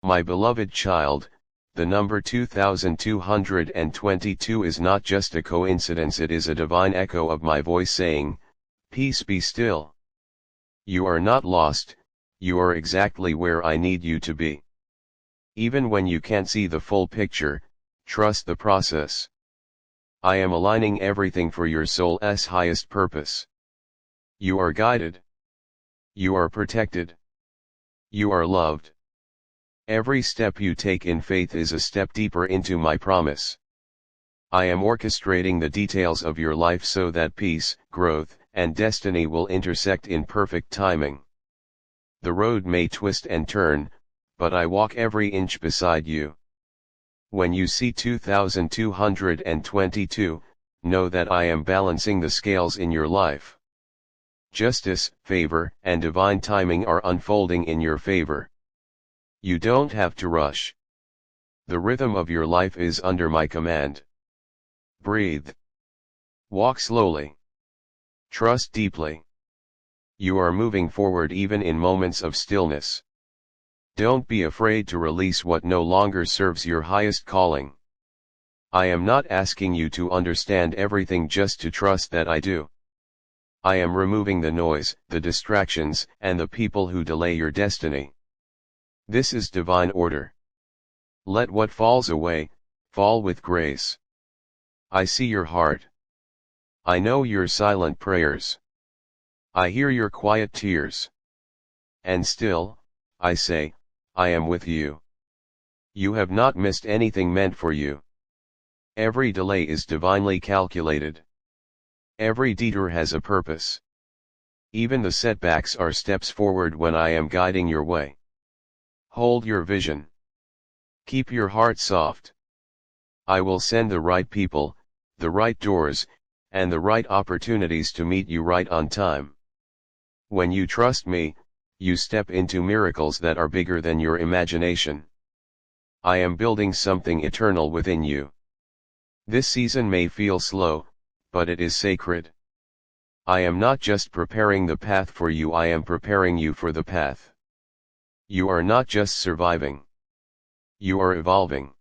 My beloved child, the number 2222 is not just a coincidence, it is a divine echo of my voice saying, "Peace, be still." You are not lost, you are exactly where I need you to be. Even when you can't see the full picture, trust the process. I am aligning everything for your soul's highest purpose. You are guided. You are protected. You are loved. Every step you take in faith is a step deeper into my promise. I am orchestrating the details of your life so that peace, growth, and destiny will intersect in perfect timing. The road may twist and turn, but I walk every inch beside you. When you see 2222, know that I am balancing the scales in your life. Justice, favor, and divine timing are unfolding in your favor. You don't have to rush. The rhythm of your life is under my command. Breathe. Walk slowly. Trust deeply. You are moving forward even in moments of stillness. Don't be afraid to release what no longer serves your highest calling. I am not asking you to understand everything, just to trust that I do. I am removing the noise, the distractions, and the people who delay your destiny. This is divine order. Let what falls away, fall with grace. I see your heart. I know your silent prayers. I hear your quiet tears. And still, I say, I am with you. You have not missed anything meant for you. Every delay is divinely calculated. Every detour has a purpose. Even the setbacks are steps forward when I am guiding your way. Hold your vision. Keep your heart soft. I will send the right people, the right doors, and the right opportunities to meet you right on time. When you trust me, you step into miracles that are bigger than your imagination. I am building something eternal within you. This season may feel slow, but it is sacred. I am not just preparing the path for you, I am preparing you for the path. You are not just surviving. You are evolving.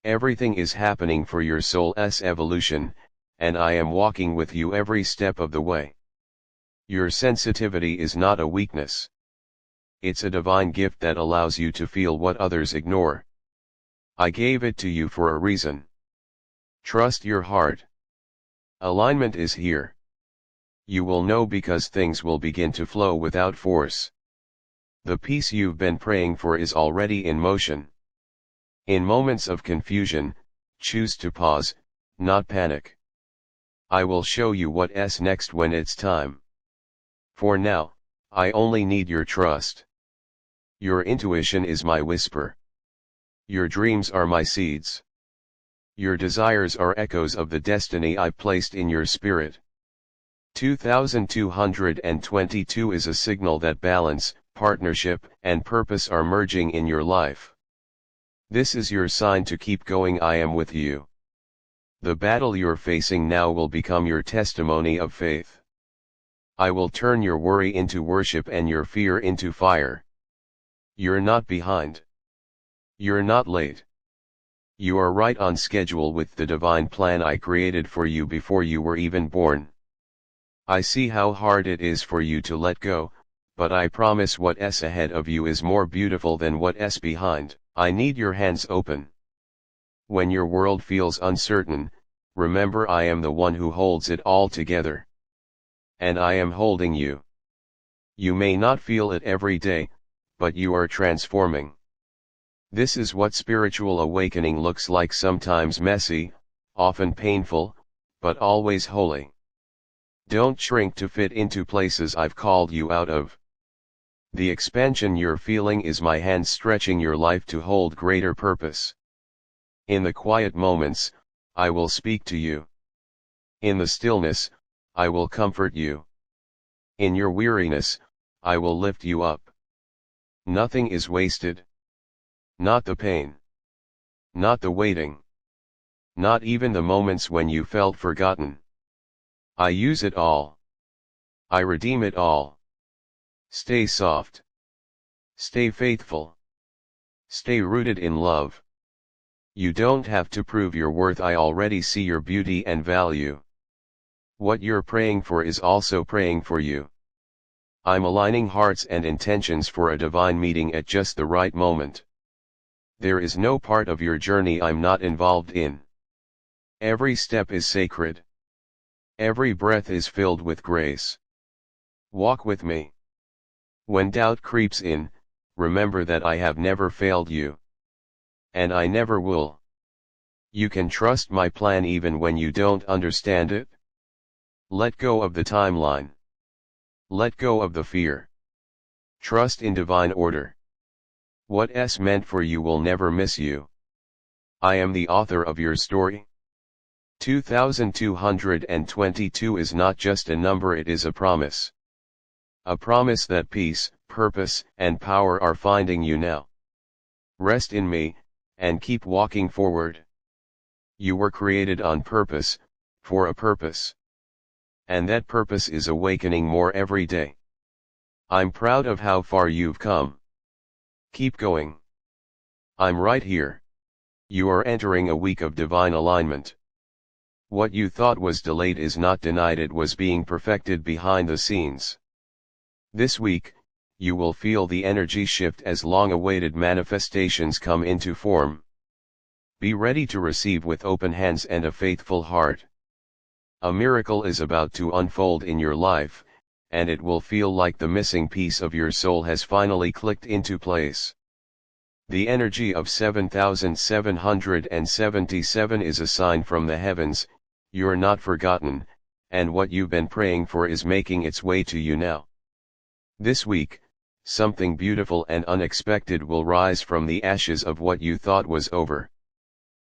Everything is happening for your soul's evolution, and I am walking with you every step of the way. Your sensitivity is not a weakness. It's a divine gift that allows you to feel what others ignore. I gave it to you for a reason. Trust your heart. Alignment is here. You will know because things will begin to flow without force. The peace you've been praying for is already in motion. In moments of confusion, choose to pause, not panic. I will show you what's next when it's time. For now, I only need your trust. Your intuition is my whisper. Your dreams are my seeds. Your desires are echoes of the destiny I placed in your spirit. 2222 is a signal that balance, partnership, and purpose are merging in your life. This is your sign to keep going. I am with you. The battle you're facing now will become your testimony of faith. I will turn your worry into worship and your fear into fire. You're not behind. You're not late. You are right on schedule with the divine plan I created for you before you were even born. I see how hard it is for you to let go, but I promise what's ahead of you is more beautiful than what's behind. I need your hands open. When your world feels uncertain, remember I am the one who holds it all together. And I am holding you. You may not feel it every day, but you are transforming. This is what spiritual awakening looks like, sometimes messy, often painful, but always holy. Don't shrink to fit into places I've called you out of. The expansion you're feeling is my hand stretching your life to hold greater purpose. In the quiet moments, I will speak to you. In the stillness, I will comfort you. In your weariness, I will lift you up. Nothing is wasted. Not the pain. Not the waiting. Not even the moments when you felt forgotten. I use it all. I redeem it all. Stay soft. Stay faithful. Stay rooted in love. You don't have to prove your worth. I already see your beauty and value. What you're praying for is also praying for you. I'm aligning hearts and intentions for a divine meeting at just the right moment. There is no part of your journey I'm not involved in. Every step is sacred. Every breath is filled with grace. Walk with me. When doubt creeps in, remember that I have never failed you. And I never will. You can trust my plan even when you don't understand it. Let go of the timeline. Let go of the fear. Trust in divine order. What's meant for you will never miss you. I am the author of your story. 2222 is not just a number, it is a promise. A promise that peace, purpose, and power are finding you now. Rest in me, and keep walking forward. You were created on purpose, for a purpose. And that purpose is awakening more every day. I'm proud of how far you've come. Keep going. I'm right here. You are entering a week of divine alignment. What you thought was delayed is not denied, it was being perfected behind the scenes. This week, you will feel the energy shift as long-awaited manifestations come into form. Be ready to receive with open hands and a faithful heart. A miracle is about to unfold in your life, and it will feel like the missing piece of your soul has finally clicked into place. The energy of 7777 is a sign from the heavens. You're not forgotten, and what you've been praying for is making its way to you now. This week, something beautiful and unexpected will rise from the ashes of what you thought was over.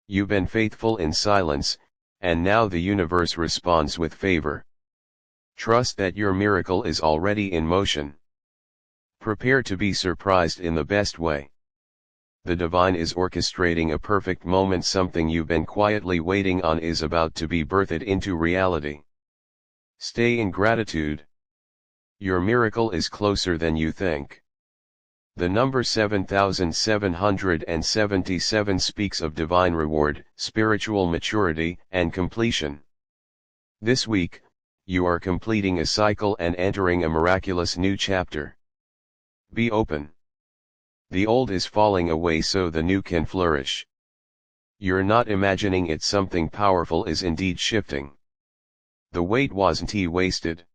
You've been faithful in silence, and now the universe responds with favor. Trust that your miracle is already in motion. Prepare to be surprised in the best way. The divine is orchestrating a perfect moment. Something you've been quietly waiting on is about to be birthed into reality. Stay in gratitude. Your miracle is closer than you think. The number 7777 speaks of divine reward, spiritual maturity, and completion. This week, you are completing a cycle and entering a miraculous new chapter. Be open. The old is falling away so the new can flourish. You're not imagining it, something powerful is indeed shifting. The wait wasn't wasted.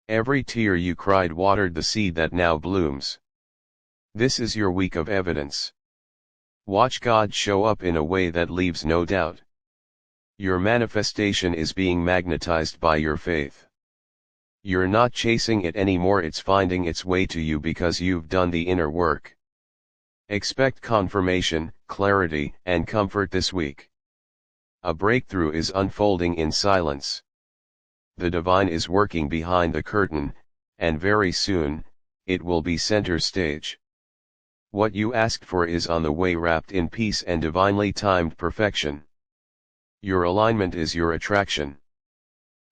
Every tear you cried watered the seed that now blooms. This is your week of evidence. Watch God show up in a way that leaves no doubt. Your manifestation is being magnetized by your faith. You're not chasing it anymore, it's finding its way to you because you've done the inner work. Expect confirmation, clarity, and comfort this week. A breakthrough is unfolding in silence. The divine is working behind the curtain, and very soon, it will be center stage. What you asked for is on the way, wrapped in peace and divinely timed perfection. Your alignment is your attraction.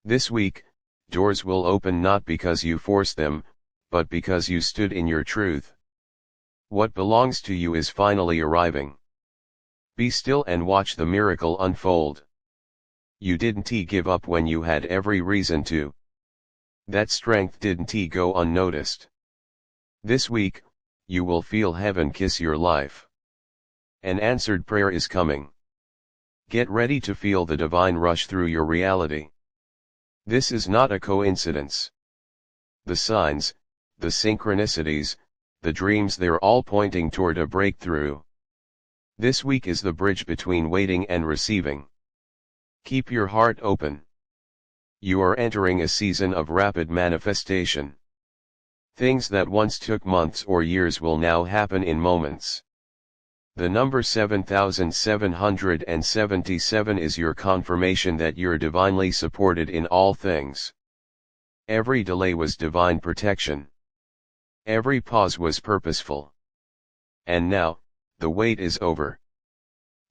This week, doors will open not because you forced them, but because you stood in your truth. What belongs to you is finally arriving. Be still and watch the miracle unfold. You didn't give up when you had every reason to. That strength didn't go unnoticed. This week, you will feel heaven kiss your life. An answered prayer is coming. Get ready to feel the divine rush through your reality. This is not a coincidence. The signs, the synchronicities, the dreams, they're all pointing toward a breakthrough. This week is the bridge between waiting and receiving. Keep your heart open. You are entering a season of rapid manifestation. Things that once took months or years will now happen in moments. The number 7777 is your confirmation that you're divinely supported in all things. Every delay was divine protection. Every pause was purposeful. And now, the wait is over.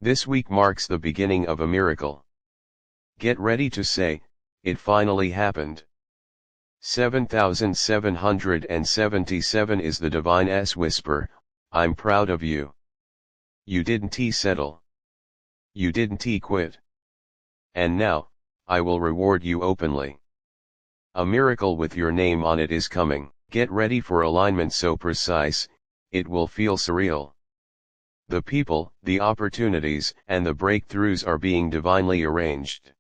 This week marks the beginning of a miracle. Get ready to say, it finally happened. 7777 is the divine's whisper, I'm proud of you. You didn't settle. You didn't quit. And now, I will reward you openly. A miracle with your name on it is coming. Get ready for alignment so precise, it will feel surreal. The people, the opportunities, and the breakthroughs are being divinely arranged.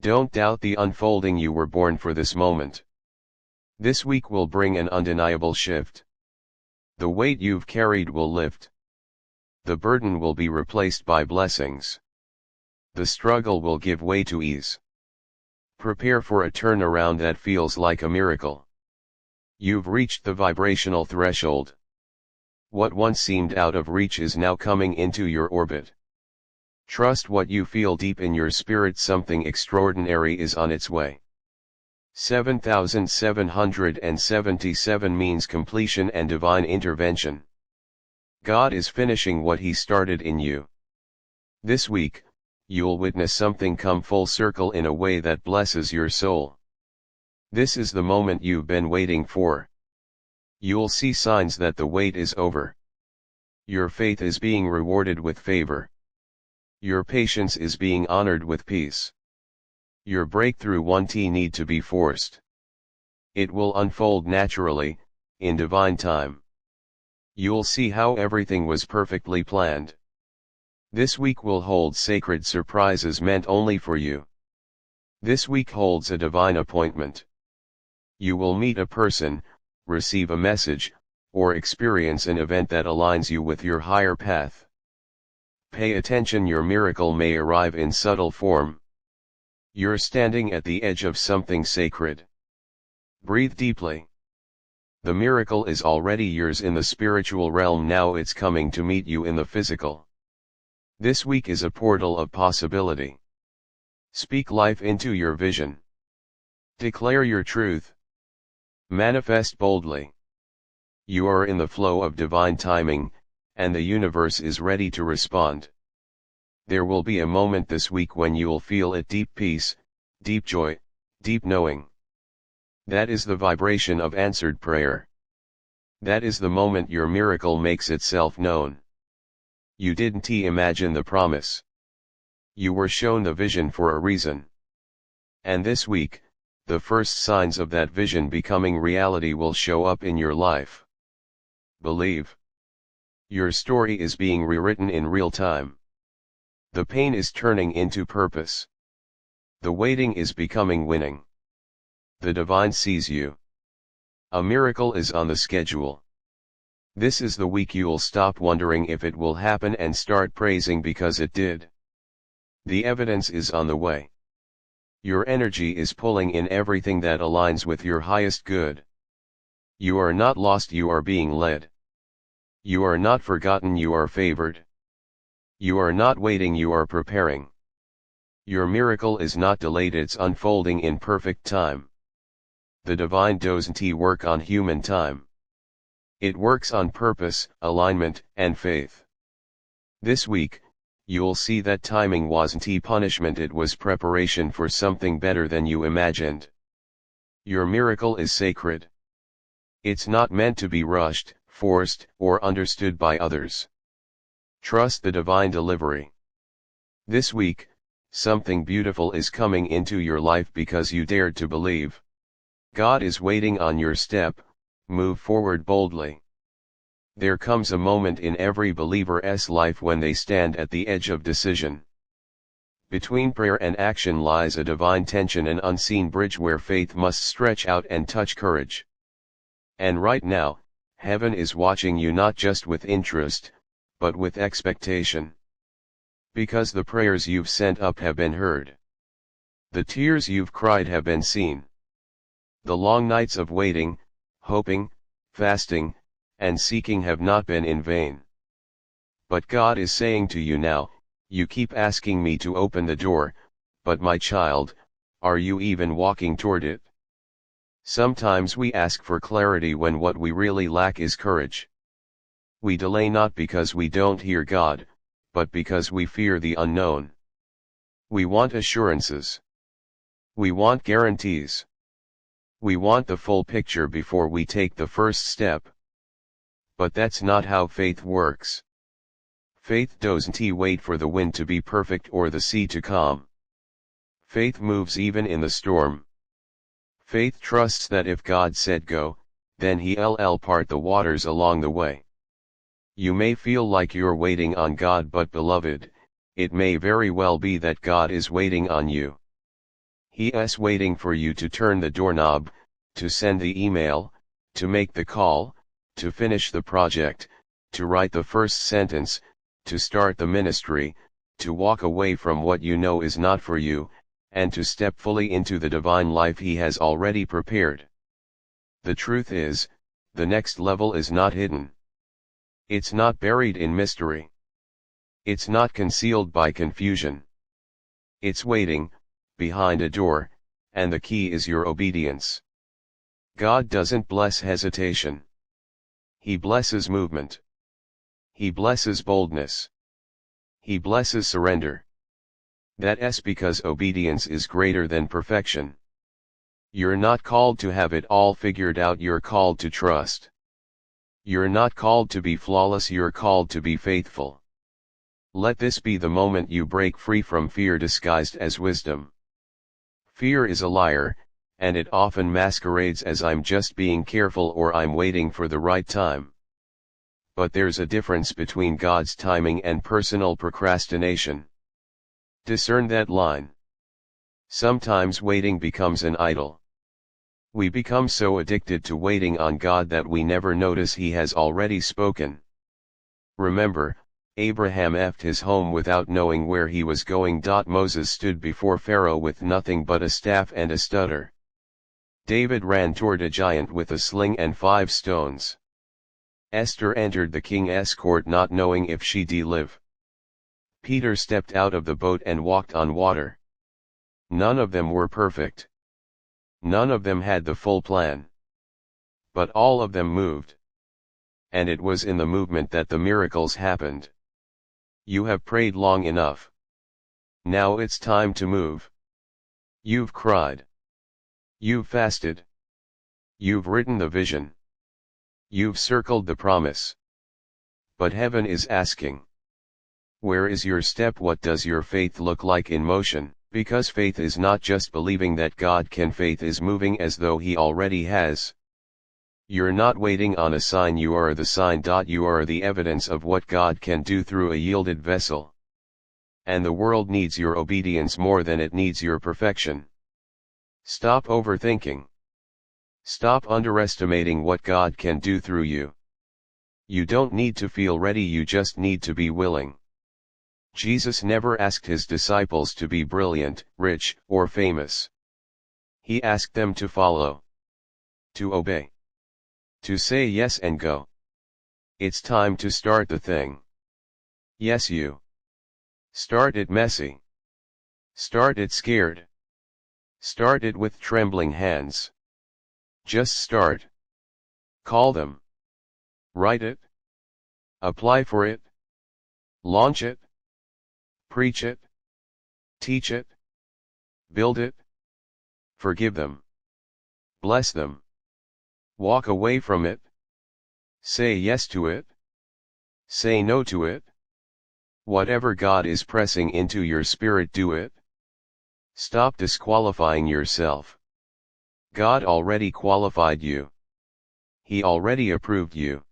Don't doubt the unfolding. You were born for this moment. This week will bring an undeniable shift. The weight you've carried will lift. The burden will be replaced by blessings. The struggle will give way to ease. Prepare for a turnaround that feels like a miracle. You've reached the vibrational threshold. What once seemed out of reach is now coming into your orbit. Trust what you feel deep in your spirit. Something extraordinary is on its way. 7777 means completion and divine intervention. God is finishing what He started in you. This week, you'll witness something come full circle in a way that blesses your soul. This is the moment you've been waiting for. You'll see signs that the wait is over. Your faith is being rewarded with favor. Your patience is being honored with peace. Your breakthrough won't need to be forced. It will unfold naturally, in divine time. You'll see how everything was perfectly planned. This week will hold sacred surprises meant only for you. This week holds a divine appointment. You will meet a person, receive a message, or experience an event that aligns you with your higher path. Pay attention, your miracle may arrive in subtle form. You're standing at the edge of something sacred. Breathe deeply. The miracle is already yours in the spiritual realm. Now it's coming to meet you in the physical. This week is a portal of possibility. Speak life into your vision. Declare your truth. Manifest boldly. You are in the flow of divine timing, and the universe is ready to respond. There will be a moment this week when you'll feel it: deep peace, deep joy, deep knowing. That is the vibration of answered prayer. That is the moment your miracle makes itself known. You didn't imagine the promise. You were shown the vision for a reason. And this week, the first signs of that vision becoming reality will show up in your life. Believe. Your story is being rewritten in real time. The pain is turning into purpose. The waiting is becoming winning. The divine sees you. A miracle is on the schedule. This is the week you'll stop wondering if it will happen and start praising because it did. The evidence is on the way. Your energy is pulling in everything that aligns with your highest good. You are not lost, you are being led. You are not forgotten, you are favored. You are not waiting, you are preparing. Your miracle is not delayed, it's unfolding in perfect time. The divine doesn't work on human time. It works on purpose, alignment, and faith. This week, you'll see that timing wasn't punishment, it was preparation for something better than you imagined. Your miracle is sacred. It's not meant to be rushed, forced, or understood by others. Trust the divine delivery. This week, something beautiful is coming into your life because you dared to believe. God is waiting on your step, move forward boldly. There comes a moment in every believer's life when they stand at the edge of decision. Between prayer and action lies a divine tension, an unseen bridge where faith must stretch out and touch courage. And right now, heaven is watching you not just with interest, but with expectation. Because the prayers you've sent up have been heard. The tears you've cried have been seen. The long nights of waiting, hoping, fasting, and seeking have not been in vain. But God is saying to you now, you keep asking me to open the door, but my child, are you even walking toward it? Sometimes we ask for clarity when what we really lack is courage. We delay not because we don't hear God, but because we fear the unknown. We want assurances. We want guarantees. We want the full picture before we take the first step. But that's not how faith works. Faith doesn't wait for the wind to be perfect or the sea to calm. Faith moves even in the storm. Faith trusts that if God said go, then he'll part the waters along the way. You may feel like you're waiting on God, but beloved, it may very well be that God is waiting on you. He is waiting for you to turn the doorknob, to send the email, to make the call, to finish the project, to write the first sentence, to start the ministry, to walk away from what you know is not for you, and to step fully into the divine life He has already prepared. The truth is, the next level is not hidden. It's not buried in mystery. It's not concealed by confusion. It's waiting, behind a door, and the key is your obedience. God doesn't bless hesitation. He blesses movement. He blesses boldness. He blesses surrender. That's because obedience is greater than perfection. You're not called to have it all figured out, you're called to trust. You're not called to be flawless, you're called to be faithful. Let this be the moment you break free from fear disguised as wisdom. Fear is a liar, and it often masquerades as I'm just being careful or I'm waiting for the right time. But there's a difference between God's timing and personal procrastination. Discern that line. Sometimes waiting becomes an idol. We become so addicted to waiting on God that we never notice He has already spoken. Remember, Abraham left his home without knowing where he was going. Moses stood before Pharaoh with nothing but a staff and a stutter. David ran toward a giant with a sling and 5 stones. Esther entered the king's court not knowing if she'd live. Peter stepped out of the boat and walked on water. None of them were perfect. None of them had the full plan. But all of them moved. And it was in the movement that the miracles happened. You have prayed long enough. Now it's time to move. You've cried. You've fasted. You've written the vision. You've circled the promise. But heaven is asking. Where is your step? What does your faith look like in motion? Because faith is not just believing that God can, faith is moving as though He already has. You're not waiting on a sign, you are the sign. You are the evidence of what God can do through a yielded vessel. And the world needs your obedience more than it needs your perfection. Stop overthinking. Stop underestimating what God can do through you. You don't need to feel ready, you just need to be willing. Jesus never asked His disciples to be brilliant, rich, or famous. He asked them to follow. To obey. To say yes and go. It's time to start the thing. Yes, you. Start it messy. Start it scared. Start it with trembling hands. Just start. Call them. Write it. Apply for it. Launch it. Preach it. Teach it. Build it. Forgive them. Bless them. Walk away from it. Say yes to it. Say no to it. Whatever God is pressing into your spirit, do it. Stop disqualifying yourself. God already qualified you. He already approved you.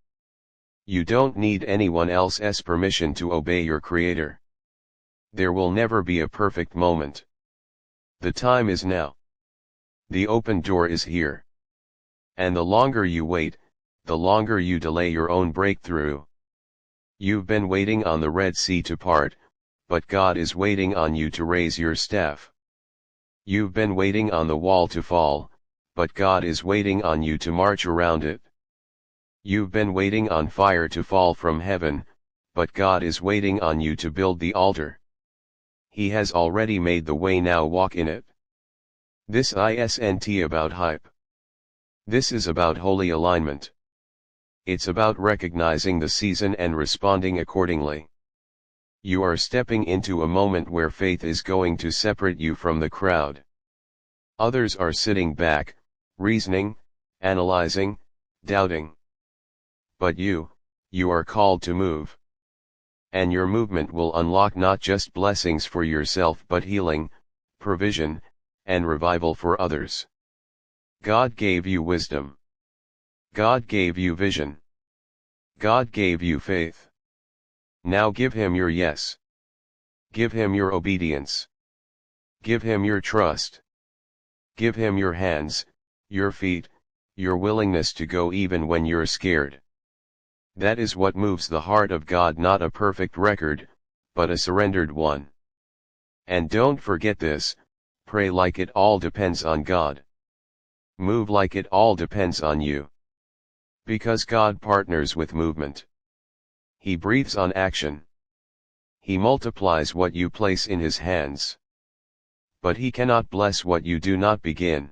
You don't need anyone else's permission to obey your Creator. There will never be a perfect moment. The time is now. The open door is here. And the longer you wait, the longer you delay your own breakthrough. You've been waiting on the Red Sea to part, but God is waiting on you to raise your staff. You've been waiting on the wall to fall, but God is waiting on you to march around it. You've been waiting on fire to fall from heaven, but God is waiting on you to build the altar. He has already made the way, now walk in it. This isn't about hype. This is about holy alignment. It's about recognizing the season and responding accordingly. You are stepping into a moment where faith is going to separate you from the crowd. Others are sitting back, reasoning, analyzing, doubting. But you are called to move. and your movement will unlock not just blessings for yourself but healing, provision, and revival for others. God gave you wisdom. God gave you vision. God gave you faith. Now give Him your yes. Give Him your obedience. Give Him your trust. Give Him your hands, your feet, your willingness to go even when you're scared. That is what moves the heart of God, not a perfect record, but a surrendered one. And don't forget this, pray like it all depends on God. Move like it all depends on you. Because God partners with movement. He breathes on action. He multiplies what you place in His hands. But He cannot bless what you do not begin.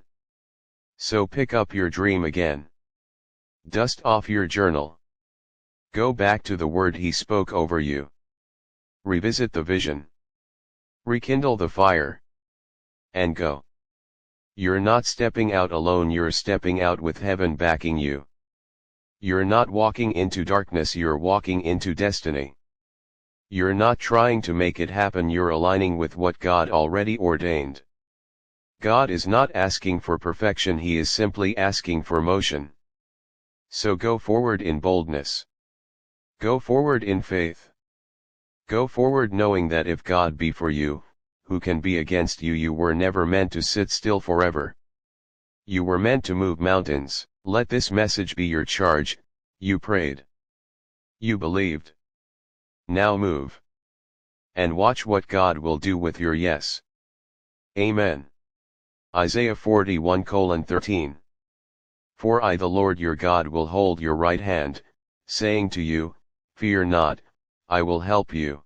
So pick up your dream again. Dust off your journal. Go back to the word He spoke over you. Revisit the vision. Rekindle the fire. And go. You're not stepping out alone, you're stepping out with heaven backing you. You're not walking into darkness, you're walking into destiny. You're not trying to make it happen, you're aligning with what God already ordained. God is not asking for perfection, He is simply asking for motion. So go forward in boldness. Go forward in faith. Go forward knowing that if God be for you, who can be against you? You were never meant to sit still forever. You were meant to move mountains. Let this message be your charge. You prayed. You believed. Now move. And watch what God will do with your yes. Amen. Isaiah 41:13. For I the Lord your God will hold your right hand, saying to you, fear not, I will help you.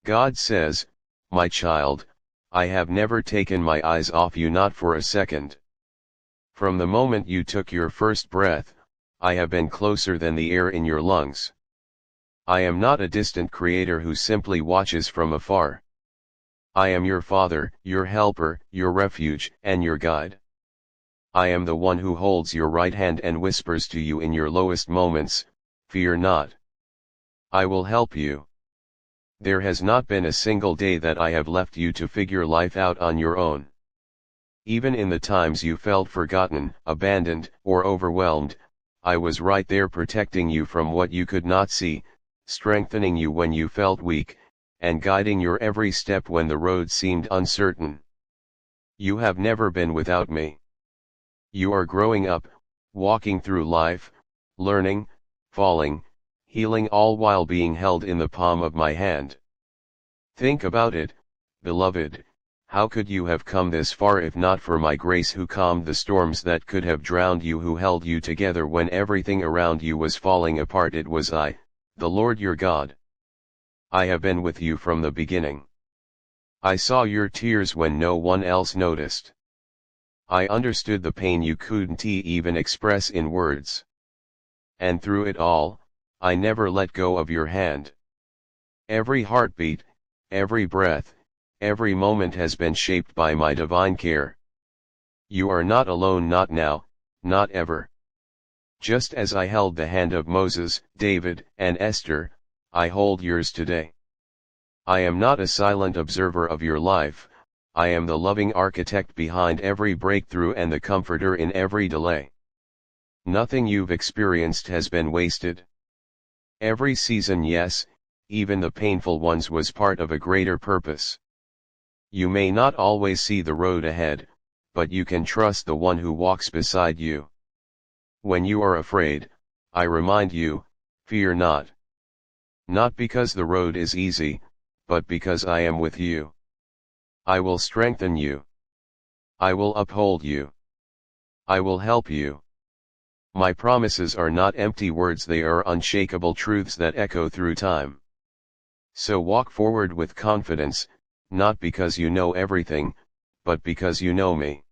God says, my child, I have never taken my eyes off you, not for a second. From the moment you took your first breath, I have been closer than the air in your lungs. I am not a distant creator who simply watches from afar. I am your Father, your helper, your refuge, and your guide. I am the one who holds your right hand and whispers to you in your lowest moments, fear not. I will help you. There has not been a single day that I have left you to figure life out on your own. Even in the times you felt forgotten, abandoned, or overwhelmed, I was right there protecting you from what you could not see, strengthening you when you felt weak, and guiding your every step when the road seemed uncertain. You have never been without me. You are growing up, walking through life, learning, falling, healing, all while being held in the palm of my hand. Think about it, beloved, how could you have come this far if not for my grace, who calmed the storms that could have drowned you, who held you together when everything around you was falling apart? It was I, the Lord your God. I have been with you from the beginning. I saw your tears when no one else noticed. I understood the pain you couldn't even express in words. And through it all, I never let go of your hand. Every heartbeat, every breath, every moment has been shaped by my divine care. You are not alone, not now, not ever. Just as I held the hand of Moses, David, and Esther, I hold yours today. I am not a silent observer of your life, I am the loving architect behind every breakthrough and the comforter in every delay. Nothing you've experienced has been wasted. Every season, yes, even the painful ones, was part of a greater purpose. You may not always see the road ahead, but you can trust the one who walks beside you. When you are afraid, I remind you, fear not. Not because the road is easy, but because I am with you. I will strengthen you. I will uphold you. I will help you. My promises are not empty words, they are unshakable truths that echo through time. So walk forward with confidence, not because you know everything, but because you know me.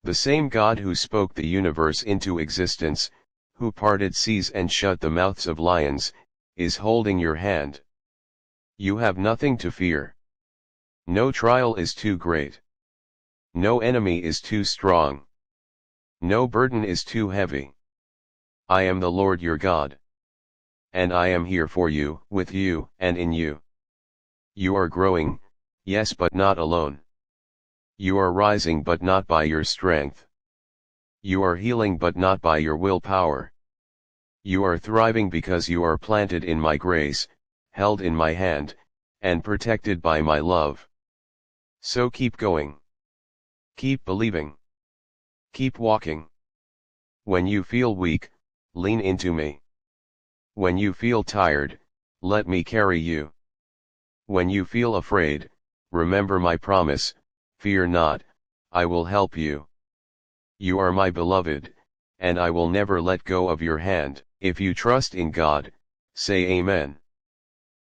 The same God who spoke the universe into existence, who parted seas and shut the mouths of lions, is holding your hand. You have nothing to fear. No trial is too great. No enemy is too strong. No burden is too heavy. I am the Lord your God. and I am here for you, with you, and in you. You are growing, yes, but not alone. You are rising, but not by your strength. You are healing, but not by your willpower. You are thriving because you are planted in my grace, held in my hand, and protected by my love. So keep going. Keep believing. Keep walking. When you feel weak, lean into me. When you feel tired, let me carry you. When you feel afraid, remember my promise, fear not, I will help you. You are my beloved, and I will never let go of your hand. If you trust in God, say Amen.